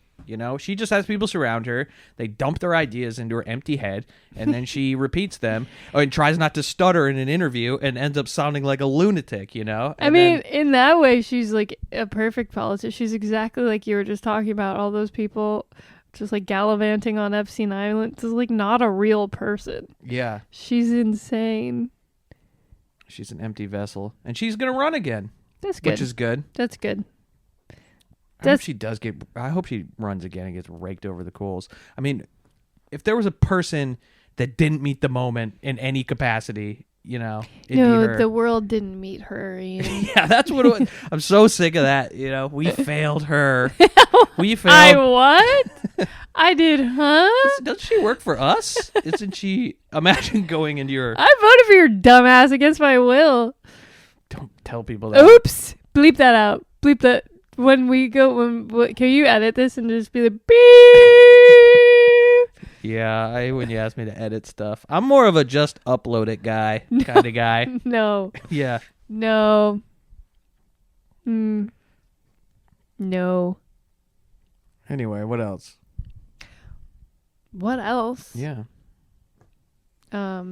She just has people surround her. They dump their ideas into her empty head, and then she repeats them and tries not to stutter in an interview and ends up sounding like a lunatic, I mean, in that way, she's like a perfect politician. She's exactly like you were just talking about. All those people just like gallivanting on Epstein Island. It's like not a real person. Yeah. She's insane. She's an empty vessel. And she's going to run again. That's good. Which is good. That's good. I hope she runs again and gets raked over the coals. I mean, if there was a person that didn't meet the moment in any capacity, it'd be her. The world didn't meet her. Yeah, that's what it was. I'm so sick of that. We failed her. We failed. I what? I did, huh? Doesn't she work for us? Isn't she? Imagine going into your. I voted for your dumbass against my will. Don't tell people that. Oops. Bleep that out. Bleep that. When we go, can you edit this and just be like, beep? Yeah, I hate when you ask me to edit stuff. I'm more of a just upload it guy kind of guy. No. Yeah. No. No. Anyway, what else? What else? Yeah. I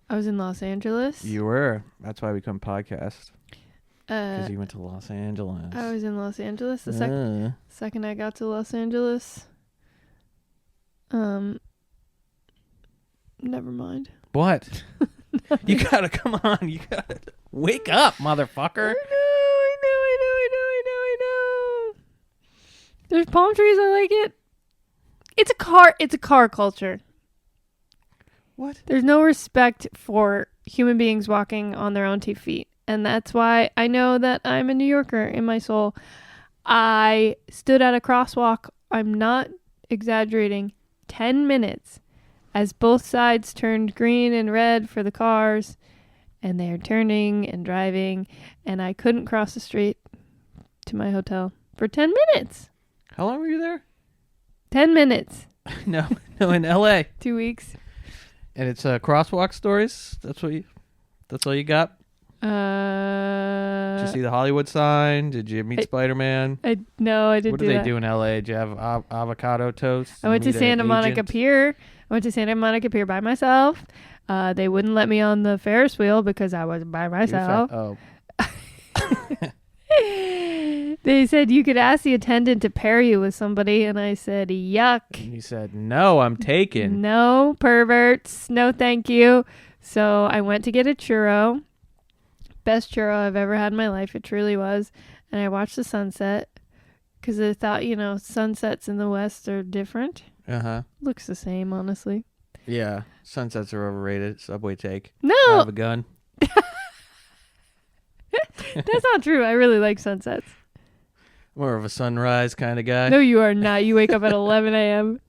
was in Los Angeles. You were. That's why we come podcast. Because you went to Los Angeles. I was in Los Angeles the second I got to Los Angeles. Never mind. What? You gotta come on. You gotta wake up, motherfucker. I know. There's palm trees. I like it. It's a car culture. What? There's no respect for human beings walking on their own 2 feet. And that's why I know that I'm a New Yorker in my soul. I stood at a crosswalk. I'm not exaggerating. 10 minutes as both sides turned green and red for the cars. And they're turning and driving. And I couldn't cross the street to my hotel for 10 minutes. How long were you there? 10 minutes. No, in L.A. 2 weeks. And it's crosswalk stories. That's all you got. Did you see the Hollywood sign? Did you meet Spider-Man? No, I didn't. What do they do in L.A.? Did you have avocado toast? I went to Santa Monica Pier. By myself. They wouldn't let me on the Ferris wheel because I was by myself. Oh. They said you could ask the attendant to pair you with somebody, and I said, yuck. And you said, no, I'm taken. No, perverts. No, thank you. So I went to get a churro. Best churro I've ever had in my life. It truly was. And I watched the sunset because I thought, sunsets in the West are different. Uh-huh. Looks the same, honestly. Yeah. Sunsets are overrated. Subway take. No. I have a gun. That's not true. I really like sunsets. More of a sunrise kind of guy. No, you are not. You wake up at 11 a.m.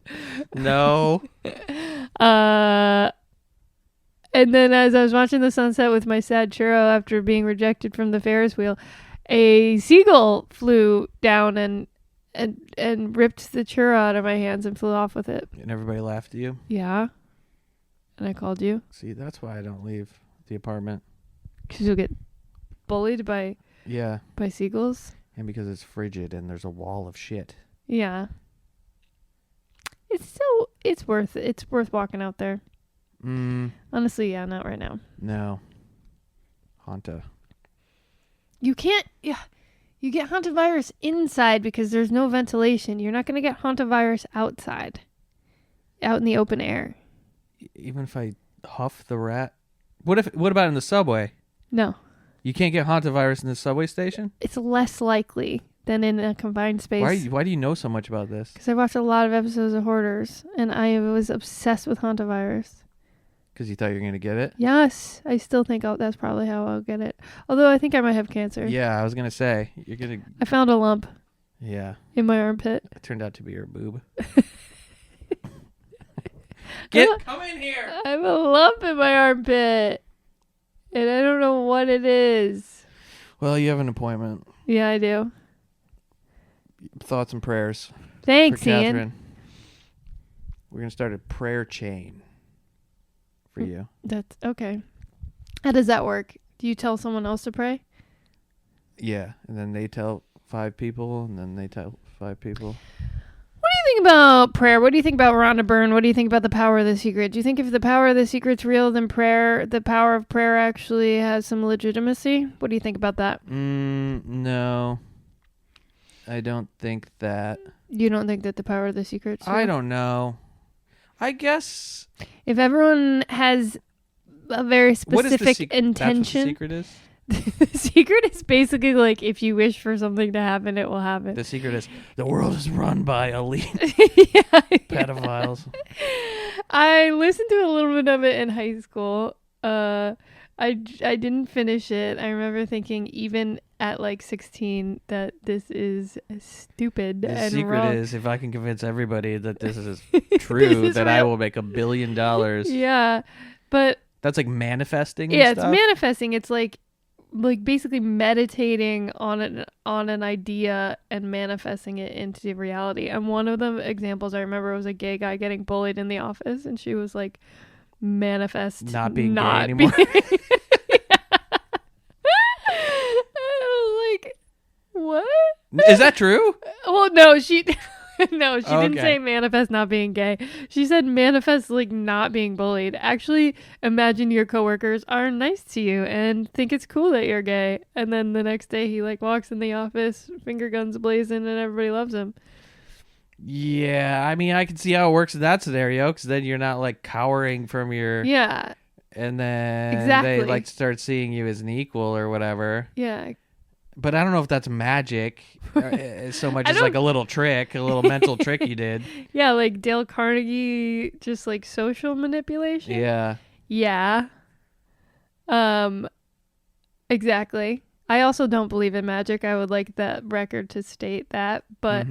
No. And then as I was watching the sunset with my sad churro after being rejected from the Ferris wheel, a seagull flew down and ripped the churro out of my hands and flew off with it. And everybody laughed at you? Yeah. And I called you. See, that's why I don't leave the apartment. Because you'll get bullied by seagulls. And because it's frigid and there's a wall of shit. Yeah. It's worth walking out there. Honestly, yeah, not right now. No. Hanta. You can't. Yeah, you get hantavirus inside because there's no ventilation. You're not going to get hantavirus outside, out in the open air. Even if I huff the rat. What about in the subway? No. You can't get hantavirus in the subway station? It's less likely than in a confined space. Why do you know so much about this? Because I watched a lot of episodes of Hoarders, and I was obsessed with hantavirus. Because you thought you were going to get it? Yes. I still think that's probably how I'll get it. Although I think I might have cancer. Yeah, I was going to say. I found a lump. Yeah. In my armpit. It turned out to be your boob. Come in here. I have a lump in my armpit. And I don't know what it is. Well, you have an appointment. Yeah, I do. Thoughts and prayers. Thanks, for Catherine. Ian. We're going to start a prayer chain for you. That's okay. How does that work? Do you tell someone else to pray? Yeah, and then they tell 5 people, and then they tell 5 people. What do you think about prayer? What do you think about Rhonda Byrne? What do you think about the power of the secret? Do you think if the power of the secret's real, then the power of prayer actually has some legitimacy? What do you think about that? No. I don't think that. You don't think that the power of the secret's real? I don't know. I guess. If everyone has a very specific intention. That's what the secret is? The secret is basically like if you wish for something to happen, it will happen. The secret is the world is run by elite pedophiles. I listened to a little bit of it in high school. I didn't finish it. I remember thinking even at like 16 that this is stupid and wrong. The secret is if I can convince everybody that this is true, that I will make $1 billion. Yeah, but that's like manifesting. Yeah, and stuff? It's manifesting. It's like basically meditating on an idea and manifesting it into reality. And one of the examples I remember was a gay guy getting bullied in the office, and she was like, manifest not being gay anymore. I was like, what? Is that true? Well, no, she didn't say manifest not being gay. She said manifest like not being bullied. Actually, imagine your coworkers are nice to you and think it's cool that you're gay, and then the next day he like walks in the office, finger guns blazing, and everybody loves him. Yeah, I mean, I can see how it works in that scenario, because then you're not like cowering from your and then they like start seeing you as an equal or whatever. Yeah. But I don't know if that's magic so much as like a little trick, a little mental trick you did. Yeah, like Dale Carnegie, just like social manipulation. Yeah. Yeah. Exactly. I also don't believe in magic. I would like that record to state that. But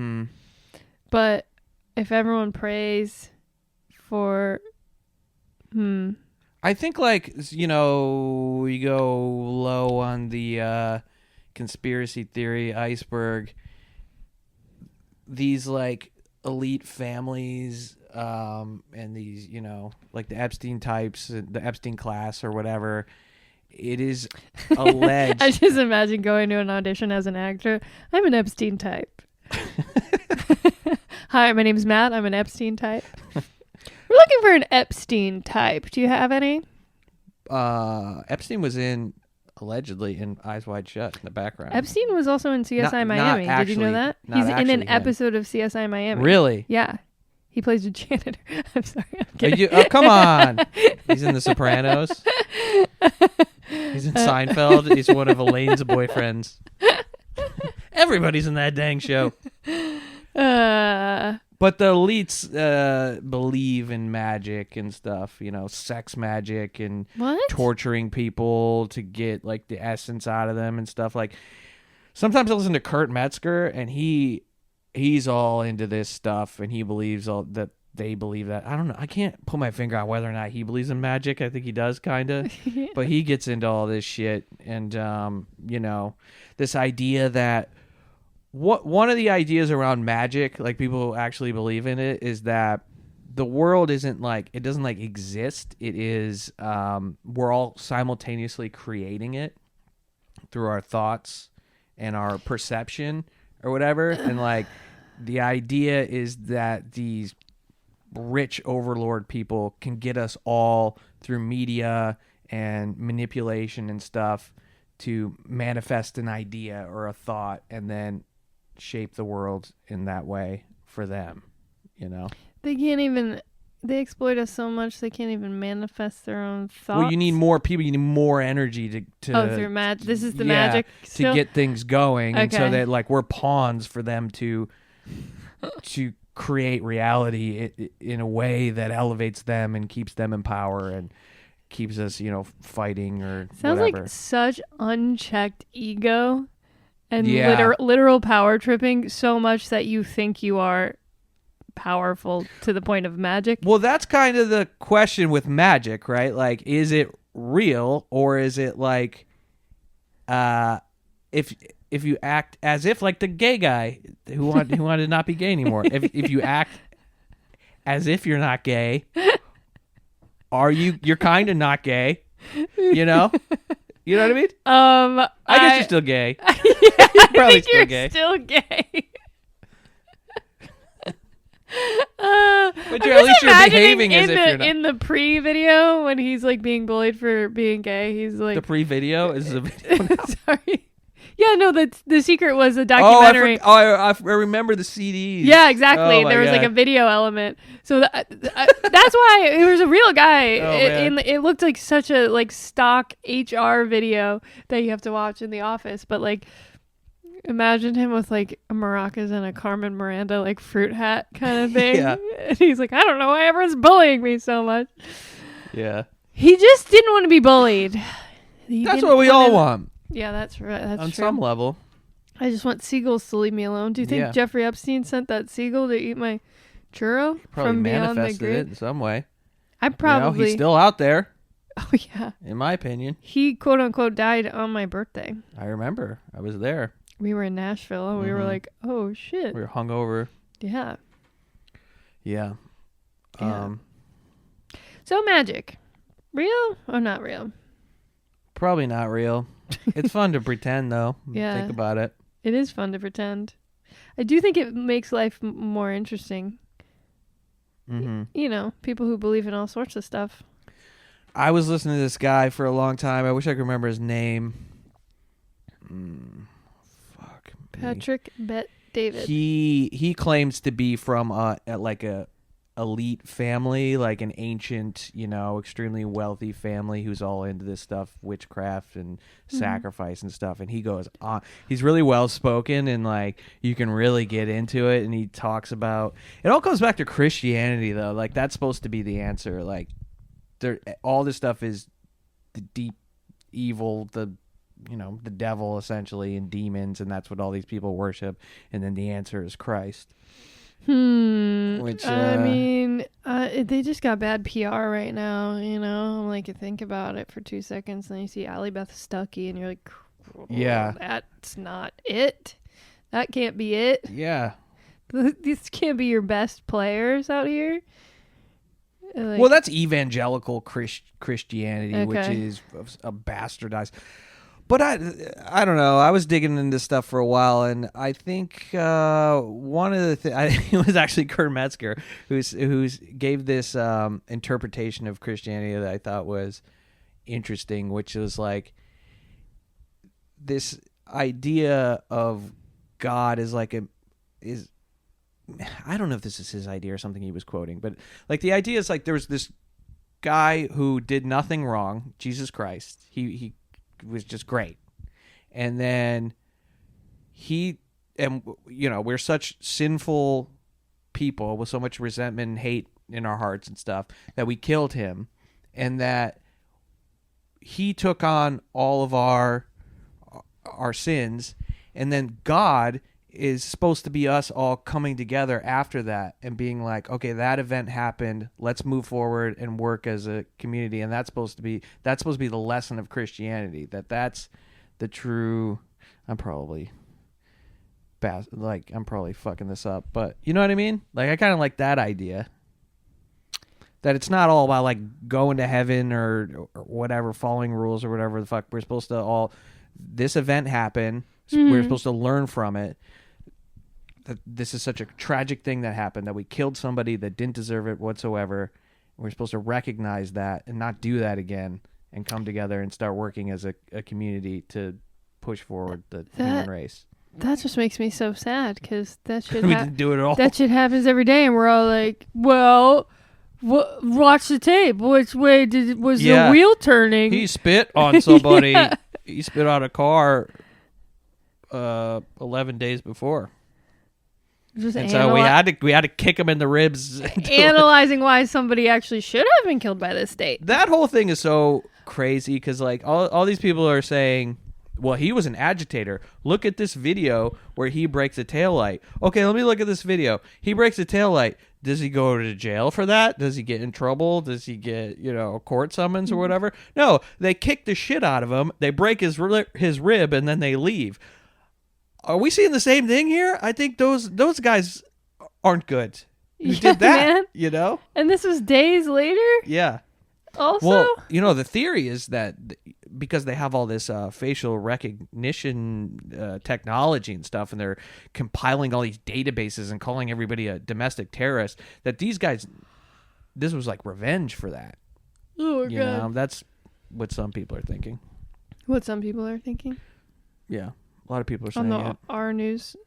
but if everyone prays for I think like, you know, we go low on the conspiracy theory iceberg. these like elite families and these, you know, like the Epstein types, the Epstein class or whatever. It is alleged. I just imagine going to an audition as an actor. I'm an Epstein type. Hi, my name's Matt. I'm an Epstein type. We're looking for an Epstein type. Do you have any? Epstein was allegedly in Eyes Wide Shut in the background. Epstein was also in CSI Miami. Did you know that? He's in an episode of CSI Miami. Really? Yeah. He plays a janitor. I'm sorry. I'm kidding. Come on. He's in The Sopranos. He's in Seinfeld. He's one of Elaine's boyfriends. Everybody's in that dang show. But the elites believe in magic and stuff, you know, sex magic and torturing people to get like the essence out of them and stuff. Like sometimes I listen to Kurt Metzger and he's all into this stuff and he believes all that they believe that. I don't know. I can't put my finger on whether or not he believes in magic. I think he does kind of, but he gets into all this shit and you know, this idea that one of the ideas around magic, like people who actually believe in it, is that the world isn't like, it doesn't like exist. It is, we're all simultaneously creating it through our thoughts and our perception or whatever. And like the idea is that these rich overlord people can get us all through media and manipulation and stuff to manifest an idea or a thought and then shape the world in that way for them, you know? They exploit us so much they can't even manifest their own thoughts. Well, you need more people, you need more energy to through magic. This is the magic still? To get things going. Okay. And so that like we're pawns for them to create reality in a way that elevates them and keeps them in power and keeps us, you know, fighting or Sounds whatever. Like such unchecked ego. And literal power tripping so much that you think you are powerful to the point of magic. Well, that's kind of the question with magic, right? Like, is it real or is it like, if you act as if like the gay guy who wanted to not be gay anymore, if you act as if you're not gay, you're kind of not gay, you know? You know what I mean? I guess you're still gay. Yeah, you're probably still gay. Still gay. But at least you're behaving as if you're not. In the pre-video, when he's like being bullied for being gay, he's like... The pre-video? Is the video now? Sorry. Yeah, no, the secret was a documentary. I remember the CDs. Yeah, exactly. There was like a video element. So that's why it was a real guy. It looked like such a like stock HR video that you have to watch in the office. But like, imagine him with like a maracas and a Carmen Miranda like fruit hat kind of thing. Yeah. And he's like, I don't know why everyone's bullying me so much. Yeah. He just didn't want to be bullied. That's what we all want. Yeah, that's right. That's on true. some level. I just want seagulls to leave me alone. Do you think Jeffrey Epstein sent that seagull to eat my churro from beyond the grave? Manifested it in some way. He's still out there. Oh yeah. In my opinion, he quote unquote died on my birthday. I remember. I was there. We were in Nashville and we were like, "Oh shit." We were hungover. Yeah. Yeah. So magic, real or not real? Probably not real. It's fun to pretend, though. Yeah. Think about it. It is fun to pretend. I do think it makes life more interesting. Mm-hmm. You know, people who believe in all sorts of stuff. I was listening to this guy for a long time. I wish I could remember his name. Patrick Bet David. He claims to be from a elite family, like an ancient, you know, extremely wealthy family who's all into this stuff, witchcraft and sacrifice and stuff. And he goes on. He's really well spoken and like you can really get into it. And he talks about it. All comes back to Christianity though. Like that's supposed to be the answer. Like all this stuff is the deep evil, the devil essentially, and demons, and that's what all these people worship. And then the answer is Christ. Which I mean, they just got bad PR right now, you know. Like you think about it for 2 seconds, and then you see Allie Beth Stuckey, and you're like, oh, yeah, that's not it. That can't be it. Yeah. These can't be your best players out here. Like, well, that's evangelical Christianity, which Okay. is a bastardized. But I don't know. I was digging into this stuff for a while, and I think one of the it was actually Kurt Metzger who's gave this interpretation of Christianity that I thought was interesting, which was like this idea of God is like I don't know if this is his idea or something he was quoting, but like the idea is like there was this guy who did nothing wrong, Jesus Christ. He was just great. And then we're such sinful people with so much resentment and hate in our hearts and stuff that we killed him, and that he took on all of our sins, and then God is supposed to be us all coming together after that and being like, okay, that event happened, let's move forward and work as a community. And that's supposed to be the lesson of Christianity, that's the true. I'm probably fucking this up, but you know what I mean? Like, I kind of like that idea, that it's not all about like going to heaven or whatever, following rules or whatever the fuck. We're supposed to this event happened. We're supposed to learn from it. That this is such a tragic thing that happened, that we killed somebody that didn't deserve it whatsoever. We're supposed to recognize that and not do that again, and come together and start working as a community to push forward the human race. That just makes me so sad, because that shit We didn't do it at all. that shit happens every day, and we're all like, well, watch the tape. Which way was the wheel turning? He spit on somebody. Yeah. He spit on a car 11 days before. Just And so we had to kick him in the ribs. Analyzing why somebody actually should have been killed by the state. That whole thing is so crazy, because like all these people are saying, well, he was an agitator. Look at this video where he breaks a taillight. Okay, let me look at this video. He breaks a taillight. Does he go to jail for that? Does he get in trouble? Does he get, a court summons or whatever? No, they kick the shit out of him. They break his rib, and then they leave. Are we seeing the same thing here? I think those guys aren't good. Who did that? Man. And this was days later? Yeah. Also? Well, the theory is that because they have all this facial recognition technology and stuff, and they're compiling all these databases and calling everybody a domestic terrorist, that these guys, this was like revenge for that. Oh, my God. That's what some people are thinking. What some people are thinking? Yeah. A lot of people are saying on the R News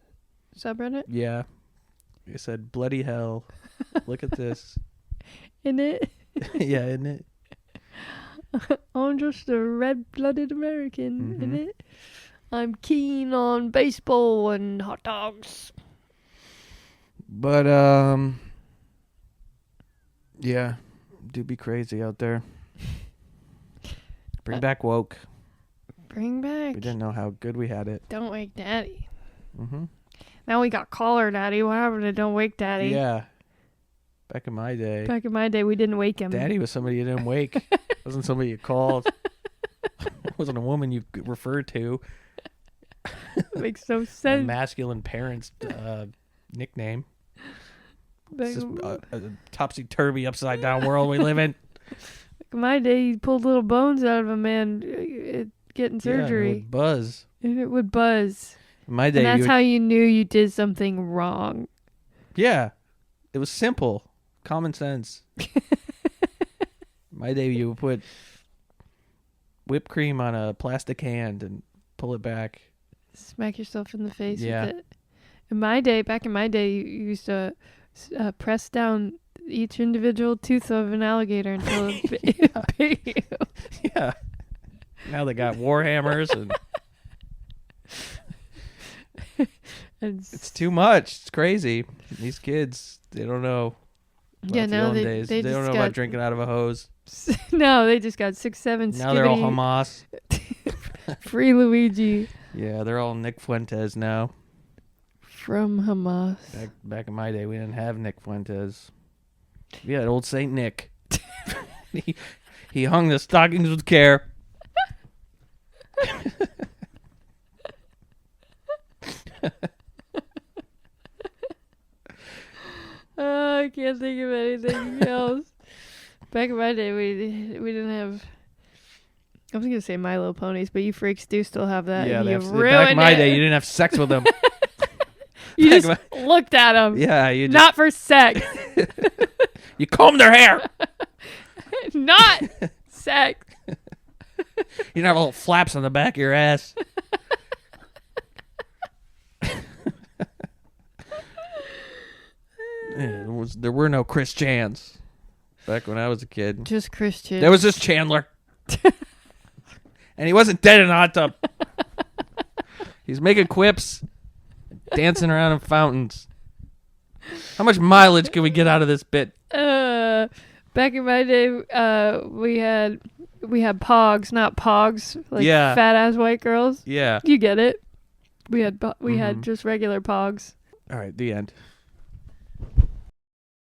subreddit? Yeah. They said, bloody hell. Look at this. In it? Yeah, isn't it? I'm just a red-blooded American, in it. I'm keen on baseball and hot dogs. But, yeah. Do be crazy out there. Bring back woke. Bring back. We didn't know how good we had it. Don't Wake Daddy. Mm-hmm. Now we got Caller Daddy. What happened to Don't Wake Daddy? Yeah. Back in my day. Back in my day, we didn't wake him. Daddy was somebody you didn't wake. Wasn't somebody you called. Wasn't a woman you referred to. Makes no A sense. masculine parent's nickname. Back It's just a topsy-turvy, upside-down world we live in. in my day, you pulled little bones out of a man getting surgery. Yeah, it would buzz. And it would buzz. In my day, And that's how you knew you did something wrong. Yeah. It was simple. Common sense. My day, you would put whipped cream on a plastic hand and pull it back. Smack yourself in the face Yeah. with it. Back in my day, you used to press down each individual tooth of an alligator until it bit you. Yeah. Now they got war hammers and it's too much. It's crazy. These kids, they don't know about the old days. They don't know about drinking out of a hose. No, they just got 6'7" Now they're all Hamas. Free Luigi. Yeah, they're all Nick Fuentes now. From Hamas. Back in my day, we didn't have Nick Fuentes. We had old Saint Nick. He hung the stockings with care. can't think of anything else. Back in my day, we didn't have. I was gonna say My Little Ponies, but you freaks do still have that. Yeah, and you back ruined in my it. day, you didn't have sex with them. You just looked at them. Yeah, you just, Not for sex. you combed their hair. Not sex. You didn't have little flaps on the back of your ass. There were no Chris Chans back when I was a kid. Just Christian. There was this Chandler. And he wasn't dead in a hot tub. He's making quips, dancing around in fountains. How much mileage can we get out of this bit? Back in my day, we had pogs, not pogs, like fat ass white girls. Yeah. You get it. We had just regular pogs. All right, the end.